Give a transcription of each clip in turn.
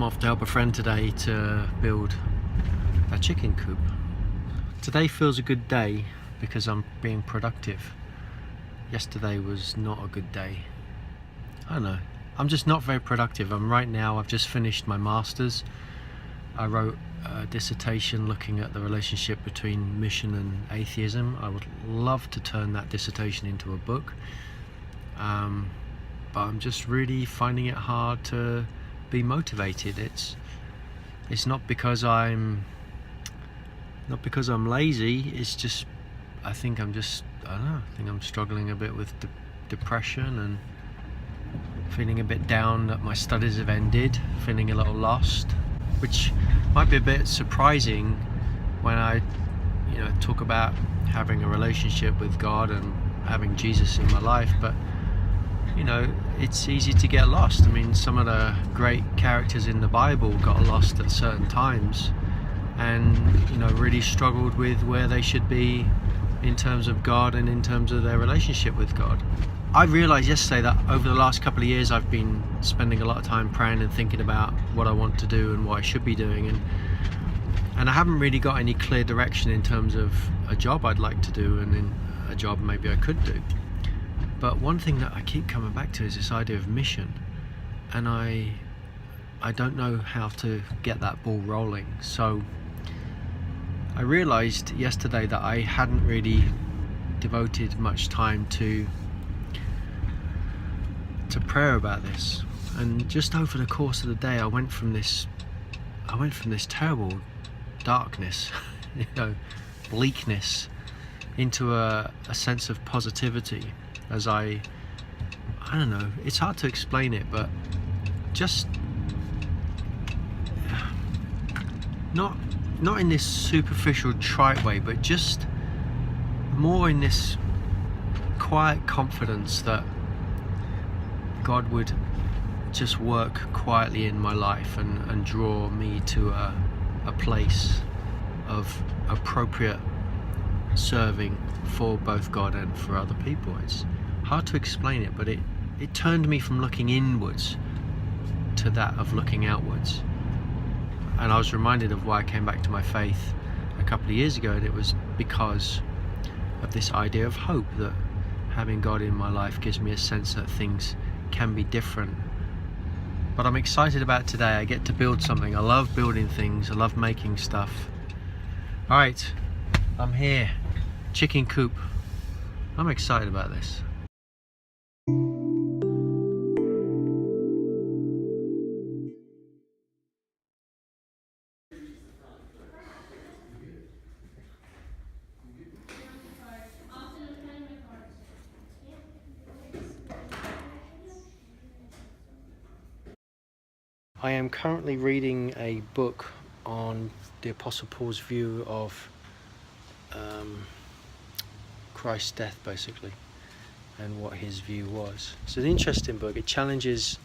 off to help a friend today to build a chicken coop. Today feels a good day because I'm being productive. Yesterday was not a good day. I don't know. I'm just not very productive. I've just finished my master's. I wrote a dissertation looking at the relationship between mission and atheism. I would love to turn that dissertation into a book. But I'm just really finding it hard to be motivated. It's not because I'm lazy. It's just I think I'm struggling a bit with depression and feeling a bit down that my studies have ended, feeling a little lost, which might be a bit surprising when I talk about having a relationship with God and having Jesus in my life. But it's easy to get lost. I mean, some of the great characters in the Bible got lost at certain times and really struggled with where they should be in terms of God and in terms of their relationship with God. I realized yesterday that over the last couple of years I've been spending a lot of time praying and thinking about what I want to do and what I should be doing, and I haven't really got any clear direction in terms of a job I'd like to do and in a job maybe I could do. But one thing that I keep coming back to is this idea of mission, and I don't know how to get that ball rolling. So I realized yesterday that I hadn't really devoted much time to prayer about this, and just over the course of the day I went from this terrible darkness, bleakness, into a sense of positivity as I don't know, it's hard to explain it, but just not in this superficial trite way, but just more in this quiet confidence that God would just work quietly in my life and draw me to a place of appropriate serving for both God and for other people. It's hard to explain it, but it turned me from looking inwards to that of looking outwards. And I was reminded of why I came back to my faith a couple of years ago, and it was because of this idea of hope, that having God in my life gives me a sense that things can be different. But I'm excited about today. I get to build something. I love building things. I love making stuff. All right, I'm here. Chicken coop. I'm excited about this. I am currently reading a book on the Apostle Paul's view of Christ's death, basically, and what his view was. It's an interesting book. It challenges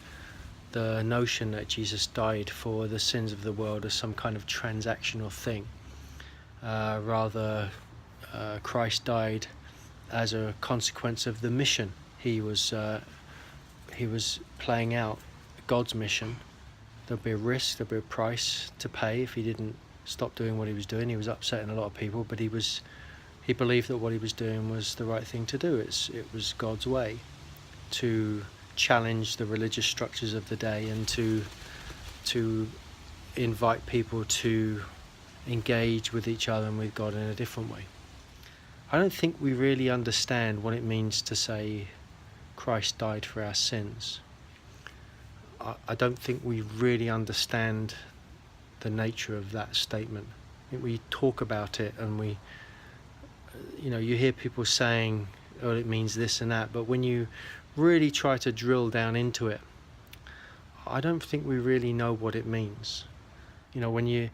the notion that Jesus died for the sins of the world as some kind of transactional thing. Rather, Christ died as a consequence of the mission. He was playing out God's mission. There'd be a risk, there'd be a price to pay if he didn't stop doing what he was doing. He was upsetting a lot of people, but he believed that what he was doing was the right thing to do. It was God's way to challenge the religious structures of the day and to invite people to engage with each other and with God in a different way. I don't think we really understand what it means to say Christ died for our sins. I don't think we really understand the nature of that statement. I think we talk about it and you hear people saying, oh, it means this and that, but when you really try to drill down into it, I don't think we really know what it means. When you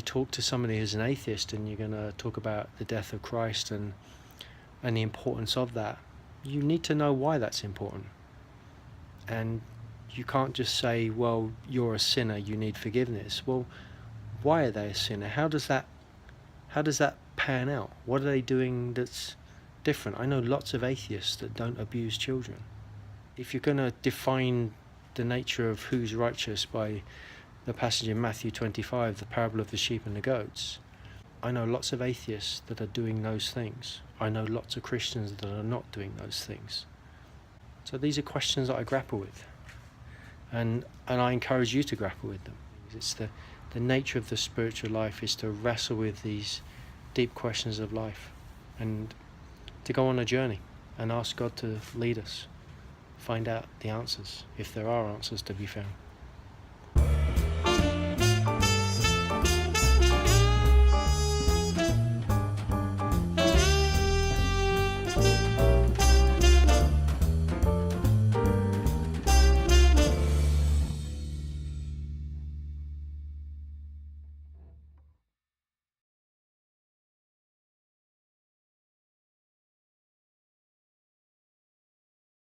talk to somebody who's an atheist and you're going to talk about the death of Christ and the importance of that, you need to know why that's important. And you can't just say, well, you're a sinner, you need forgiveness. Well, why are they a sinner? How does that pan out? What are they doing that's different? I know lots of atheists that don't abuse children. If you're going to define the nature of who's righteous by the passage in Matthew 25, the parable of the sheep and the goats, I know lots of atheists that are doing those things. I know lots of Christians that are not doing those things. So these are questions that I grapple with. And I encourage you to grapple with them. It's the nature of the spiritual life is to wrestle with these deep questions of life and to go on a journey and ask God to lead us, find out the answers, if there are answers to be found.